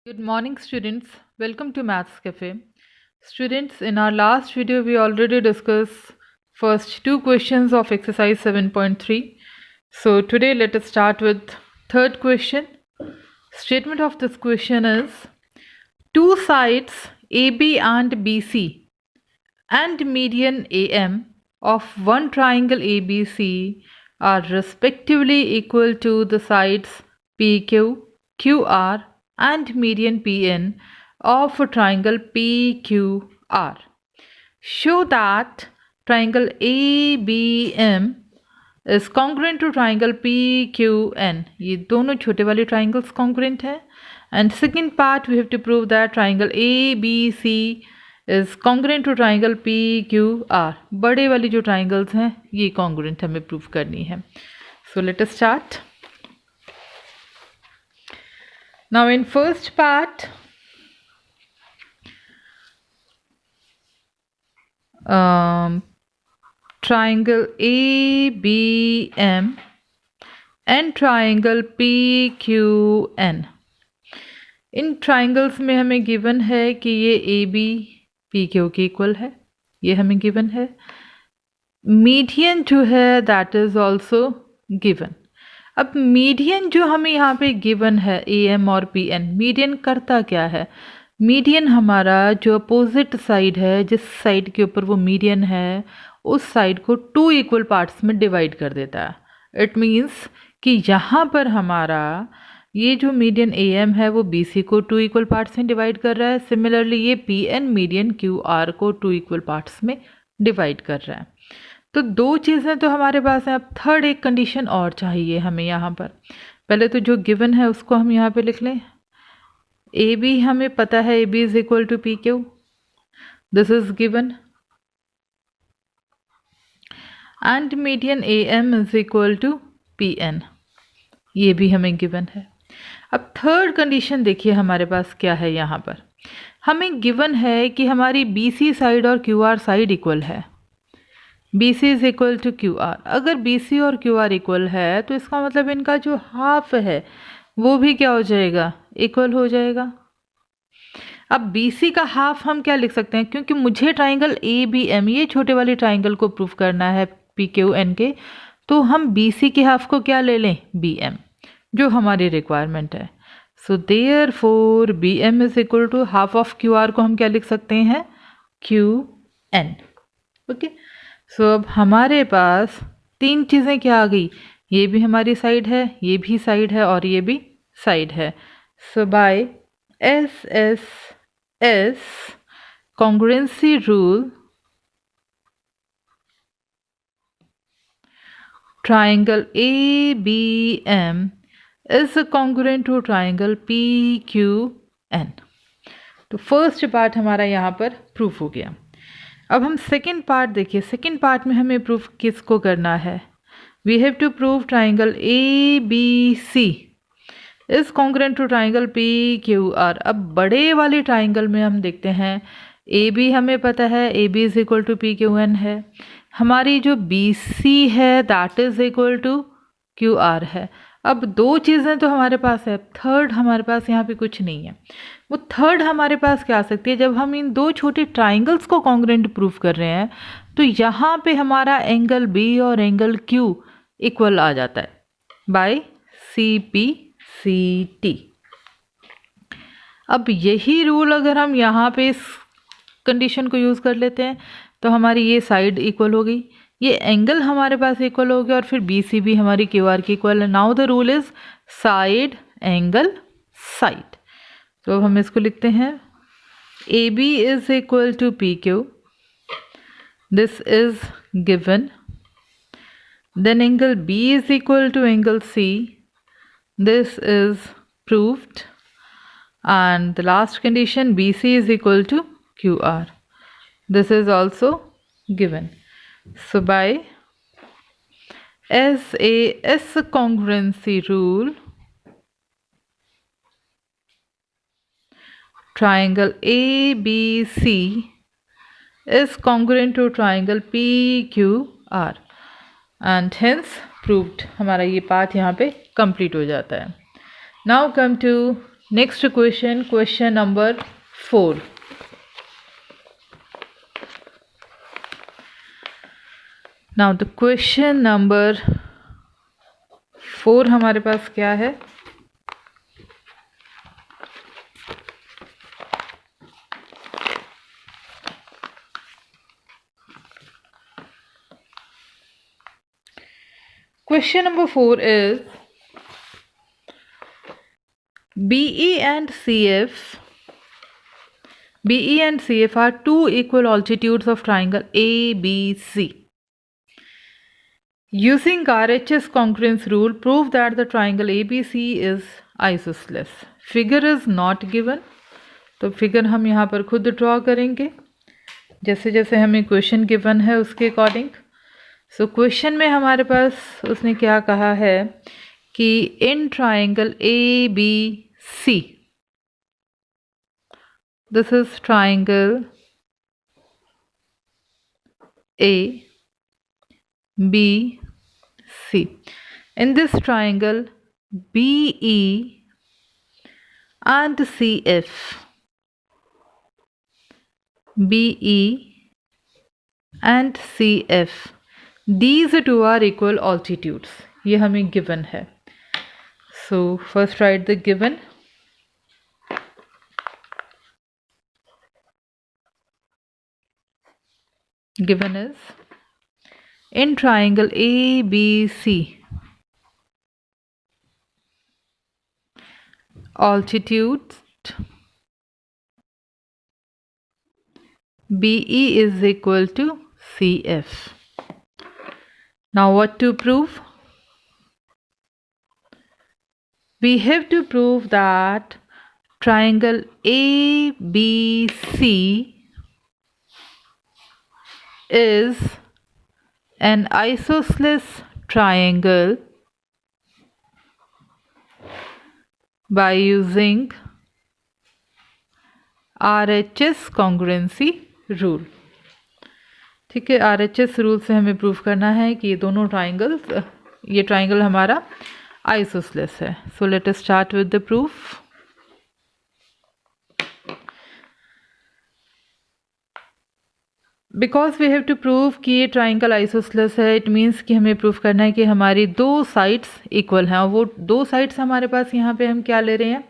Good morning, students. Welcome to Maths Cafe. Students, in our last video, we already discussed first two questions of exercise 7.3. So today, let us start with third question. Statement of this question is, two sides AB and BC and median AM of one triangle ABC are respectively equal to the sides PQ, QR and median PN of a triangle PQR. Show that triangle ABM is congruent to triangle PQN. ये दोनों छोटे वाले triangles congruent है. And second part, we have to prove that triangle ABC is congruent to triangle PQR. बड़े वाली जो triangles हैं ये congruent हमें prove करनी है. So let us start. Now in first part, triangle ABM and triangle PQN. In triangles में हमें गिवन है कि ये AB PQ के इक्वल है, ये हमें गिवन है. मीडियन जो है दैट इज ऑल्सो गिवन. अब मीडियन जो हमें यहाँ पे गिवन है AM और PN, मीडियन करता क्या है? मीडियन हमारा जो अपोजिट साइड है, जिस साइड के ऊपर वो मीडियन है, उस साइड को टू इक्वल पार्ट्स में डिवाइड कर देता है. इट मीन्स कि यहाँ पर हमारा ये जो मीडियन AM है वो BC को टू इक्वल पार्ट्स में डिवाइड कर रहा है. सिमिलरली ये PN मीडियन QR को टू इक्वल पार्ट्स में डिवाइड कर रहा है. तो दो चीज़ें तो हमारे पास हैं. अब थर्ड एक कंडीशन और चाहिए हमें यहाँ पर. पहले तो जो गिवन है उसको हम यहाँ पे लिख लें. AB हमें पता है AB is equal to PQ, this is given. And median AM is equal to PN, ये भी हमें गिवन है. अब थर्ड कंडीशन देखिए हमारे पास क्या है. यहाँ पर हमें गिवन है कि हमारी BC साइड और QR साइड इक्वल है. BC is equal to QR. अगर BC और QR इक्वल है तो इसका मतलब इनका जो हाफ है वो भी क्या हो जाएगा? इक्वल हो जाएगा. अब BC का हाफ हम क्या लिख सकते हैं? क्योंकि मुझे ट्राइंगल ABM, ये छोटे वाले ट्राइंगल को प्रूफ करना है PQN के, तो हम BC के हाफ को क्या ले लें? BM, जो हमारी रिक्वायरमेंट है. So therefore BM is equal to half of QR को हम क्या लिख सकते हैं? QN. ओके. सो अब हमारे पास तीन चीज़ें क्या आ गई? ये भी हमारी साइड है, ये भी साइड है और ये भी साइड है. सो bye SSS congruency rule, triangle ABM is congruent to triangle PQN. तो फर्स्ट पार्ट हमारा यहाँ पर प्रूफ हो गया. अब हम सेकेंड पार्ट देखिए. सेकेंड पार्ट में हमें प्रूफ किसको करना है? We have to prove triangle ABC is congruent to triangle PQR. अब बड़े वाले ट्राइंगल में हम देखते हैं AB हमें पता है AB is equal to PQN है. हमारी जो BC है that is equal to QR है. अब दो चीज़ें तो हमारे पास है, थर्ड हमारे पास यहाँ पे कुछ नहीं है. वो थर्ड हमारे पास क्या आ सकती है? जब हम इन दो छोटे ट्राइंगल्स को कॉन्ग्रुएंट प्रूफ कर रहे हैं तो यहाँ पे हमारा एंगल B और एंगल Q इक्वल आ जाता है बाय CPCT. अब यही रूल अगर हम यहाँ पे इस कंडीशन को यूज़ कर लेते हैं तो हमारी ये साइड इक्वल हो गई, ये एंगल हमारे पास इक्वल हो गया और फिर BC भी हमारी QR की इक्वल है. Now the rule is side angle side. तो अब हम इसको लिखते हैं AB is equal to PQ, this is given. Then angle B is equal to angle C, this is proved. And the last condition BC is equal to QR, this is also given. So by SAS congruency rule, triangle ABC is congruent to triangle PQR and hence proved. हमारा ये part यहाँ पे complete हो जाता है. Now come to Next question, question number 4. Now the question number 4 हमारे पास क्या है? Question number 4 is BE and CF are two equal altitudes of triangle ABC. Using RHS congruence rule, prove that the triangle ABC is isosceles. Figure is not given, तो figure हम यहाँ पर खुद draw करेंगे जैसे जैसे हमें क्वेश्चन गिवन है उसके अकॉर्डिंग. सो क्वेश्चन में हमारे पास उसने क्या कहा है कि in triangle ABC, this is triangle ABC. In this triangle BE and CF, these two are equal altitudes. ये हमें given है. So first write the given. Given is in triangle ABC, altitude BE is equal to CF. Now what to prove? We have to prove that triangle ABC is an isosceles triangle by using RHS congruency rule. ठीक है, RHS rule से हमें prove करना है कि ये दोनों triangles, ये ट्राइंगल हमारा आइसोसेलेस है. So let us start with the proof. Because we have to prove कि ये ट्राइंगल आइसोसेलेस है, इट मीन्स कि हमें प्रूव करना है कि हमारी दो साइड्स इक्वल हैं. और वो दो साइड्स हमारे पास यहाँ पे हम क्या ले रहे हैं,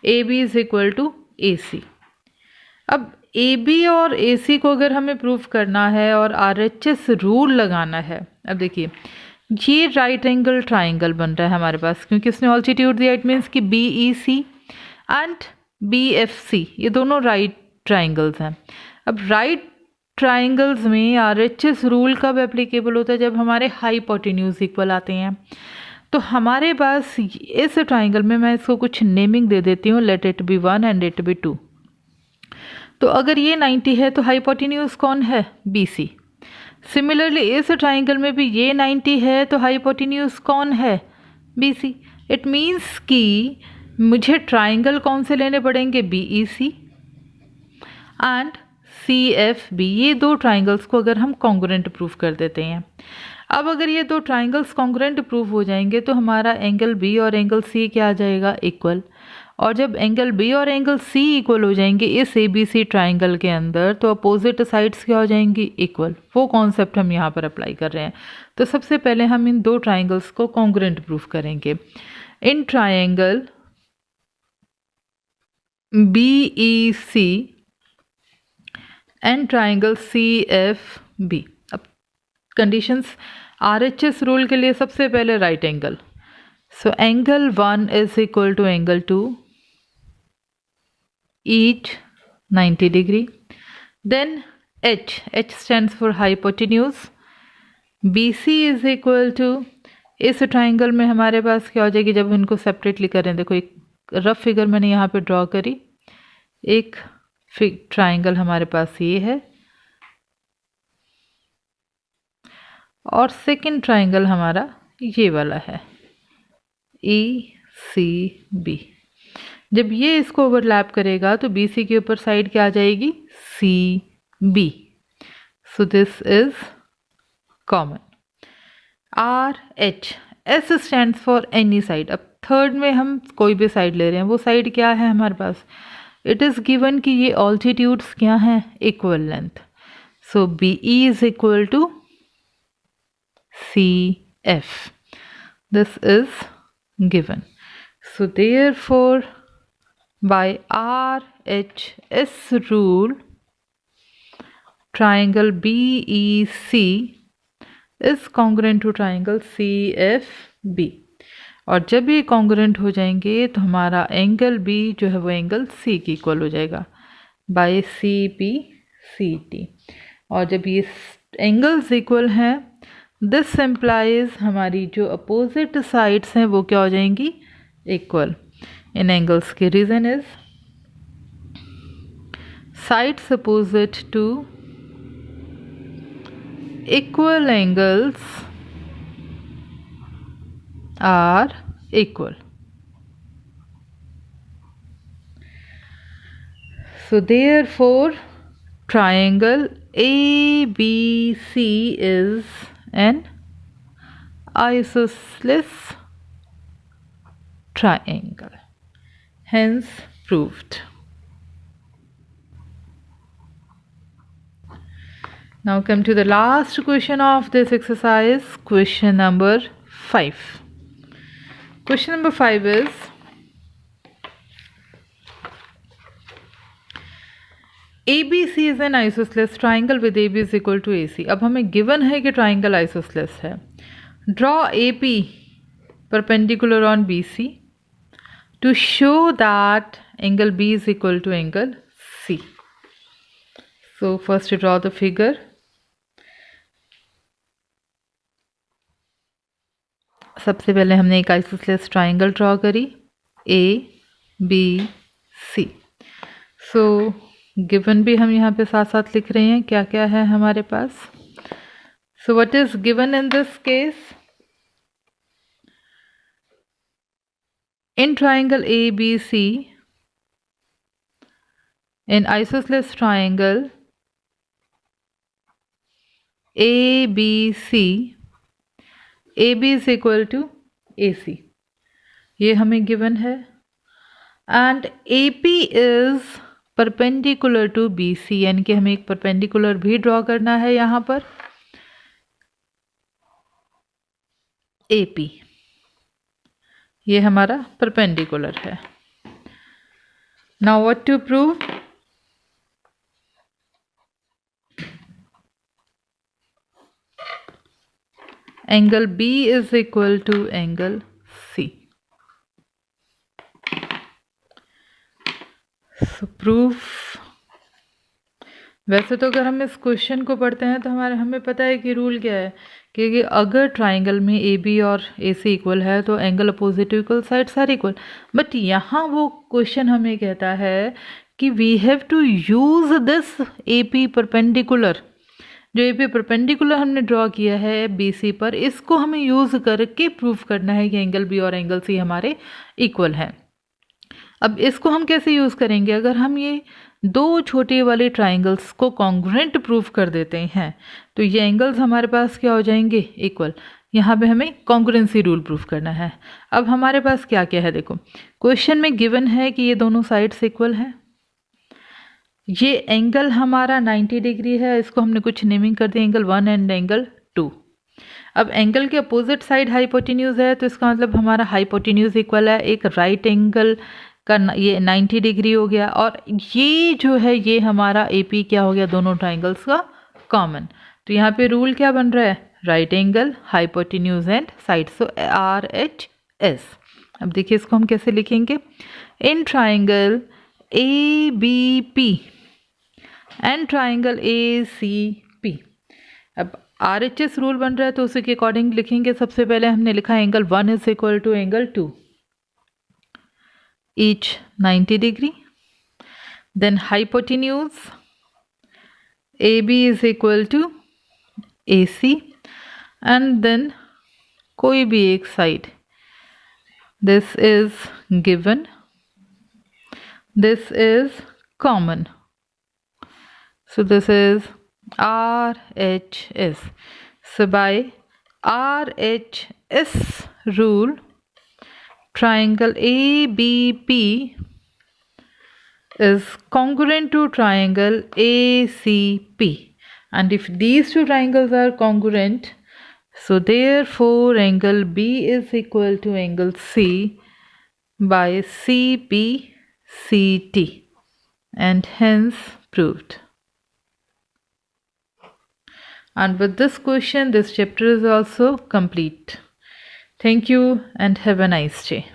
AB is equal to AC. अब AB और AC को अगर हमें प्रूव करना है और RHS रूल लगाना है, अब देखिए ये राइट एंगल ट्राइंगल बन रहा है हमारे पास क्योंकि उसने ऑल्टीट्यूड दिया. इट मीन्स कि BEC एंड BFC ये दोनों राइट ट्राइंगल्स हैं. अब राइट ट्राइंगल्स में RHS रूल कब एप्लीकेबल होता है, जब हमारे हाइपोटेन्यूज इक्वल आते हैं. तो हमारे पास इस ट्राइंगल में मैं इसको कुछ नेमिंग दे देती हूँ, let it be 1 and it be 2. तो अगर ये 90 है तो हाइपोटेन्यूज कौन है, BC. सिमिलरली इस ट्राइंगल में भी ये 90 है तो हाइपोटेन्यूज कौन है, BC. इट मीन्स कि मुझे ट्राइंगल कौन से लेने पड़ेंगे, BEC एंड CFB. ये दो ट्राइंगल्स को अगर हम कॉन्ग्रुएंट प्रूफ कर देते हैं. अब अगर ये दो ट्राइंगल्स कॉन्ग्रुएंट प्रूफ हो जाएंगे तो हमारा एंगल B और एंगल C क्या आ जाएगा, इक्वल. और जब एंगल B और एंगल C इक्वल हो जाएंगे इस ABC ट्राइंगल के अंदर तो अपोजिट साइड्स क्या हो जाएंगी, इक्वल. वो कॉन्सेप्ट हम यहाँ पर अप्लाई कर रहे हैं. तो सबसे पहले हम इन दो ट्राइंगल्स को कॉन्ग्रुएंट प्रूफ करेंगे. In triangle BEC and triangle CFB. अब कंडीशंस RHS रूल के लिए सबसे पहले right angle. So angle 1 is equal to angle 2, each 90 degree. Then H stands for hypotenuse. BC is equal to, इस triangle में हमारे पास क्या हो जाएगी जब इनको सेपरेटली करें, देखो एक रफ फिगर मैंने यहाँ पे ड्रॉ करी. एक ट्राइंगल हमारे पास ये है और सेकंड ट्राइंगल हमारा ये वाला है, ECB. जब ये इसको ओवरलैप करेगा तो BC के ऊपर साइड क्या आ जाएगी, CB. So this is common. RH, S stands for any side. अब थर्ड में हम कोई भी साइड ले रहे हैं, वो साइड क्या है हमारे पास, इट इज़ गिवन कि ये ऑल्टीट्यूड्स क्या हैं, equal length. So B E is equal to C F. This is given. So therefore by RHS rule triangle BEC is congruent to triangle CFB. और जब ये कॉन्ग्रुएंट हो जाएंगे तो हमारा एंगल B जो है वो एंगल C की इक्वल हो जाएगा बाय CPCT. और जब ये एंगल्स इक्वल हैं, दिस इम्प्लाइज हमारी जो अपोजिट साइड्स हैं वो क्या हो जाएंगी, इक्वल इन एंगल्स के. Reason is sides opposite to equal angles are equal. So therefore triangle ABC is an isosceles triangle, hence proved. Now come to the last question of this exercise, question number 5. Question number 5 is ABC is an isosceles triangle with AB is equal to AC. अब हमें given है कि triangle isosceles है. Draw AP perpendicular on BC to show that angle B is equal to angle C. So first draw the figure. सबसे पहले हमने एक isosceles triangle draw करी ABC. सो गिवन भी हम यहाँ पे साथ साथ लिख रहे हैं क्या क्या है हमारे पास. So what is given in this case, in triangle ABC, in isosceles triangle ABC, AB is equal to AC. ये हमें गिवन है. And AP is perpendicular to BC, यानी कि हमें एक परपेंडिकुलर भी ड्रॉ करना है यहाँ पर. AP ये हमारा परपेंडिकुलर है. Now what to prove, angle B is equal to angle C. So proof. वैसे तो अगर हम इस क्वेश्चन को पढ़ते हैं तो हमें पता है कि रूल क्या है कि अगर ट्राइंगल में AB और AC इक्वल है तो angle opposite to equal sides are equal. But यहाँ वो क्वेश्चन हमें कहता है कि we have to use this AP perpendicular. जो AP परपेंडिकुलर हमने ड्रॉ किया है BC पर, इसको हमें यूज़ करके प्रूफ करना है कि एंगल B और एंगल C हमारे इक्वल हैं. अब इसको हम कैसे यूज़ करेंगे, अगर हम ये दो छोटे वाले ट्राइंगल्स को कॉन्ग्रुएंट प्रूफ कर देते हैं तो ये एंगल्स हमारे पास क्या हो जाएंगे, इक्वल. यहाँ पे हमें कॉन्ग्रुएंसी रूल प्रूफ करना है. अब हमारे पास क्या क्या है, देखो क्वेश्चन में गिवन है कि ये दोनों साइड्स इक्वल हैं. ये एंगल हमारा 90 डिग्री है, इसको हमने कुछ नेमिंग कर दी, एंगल 1 एंड एंगल 2. अब एंगल के अपोजिट साइड हाइपोटेन्यूज है तो इसका मतलब हमारा हाइपोटेन्यूज इक्वल है. एक राइट एंगल का ये 90 डिग्री हो गया और ये जो है ये हमारा AP क्या हो गया, दोनों ट्राइंगल्स का कॉमन. तो यहाँ पे रूल क्या बन रहा है, right angle hypotenuse and side. So RHS. अब देखिए इसको हम कैसे लिखेंगे, in triangle ABP and triangle ACP. अब RHS रूल बन रहा है तो उसी के अकॉर्डिंग लिखेंगे. सबसे पहले हमने लिखा angle 1 is equal to angle 2, each 90 degree. Then hypotenuse AB is equal to AC and then कोई भी एक side. This is given, this is common. So this is RHS. So by RHS rule triangle ABP is congruent to triangle ACP, and if these two triangles are congruent, so therefore angle B is equal to angle C by CPCT, and hence proved. And with this question, this chapter is also complete. Thank you and have a nice day.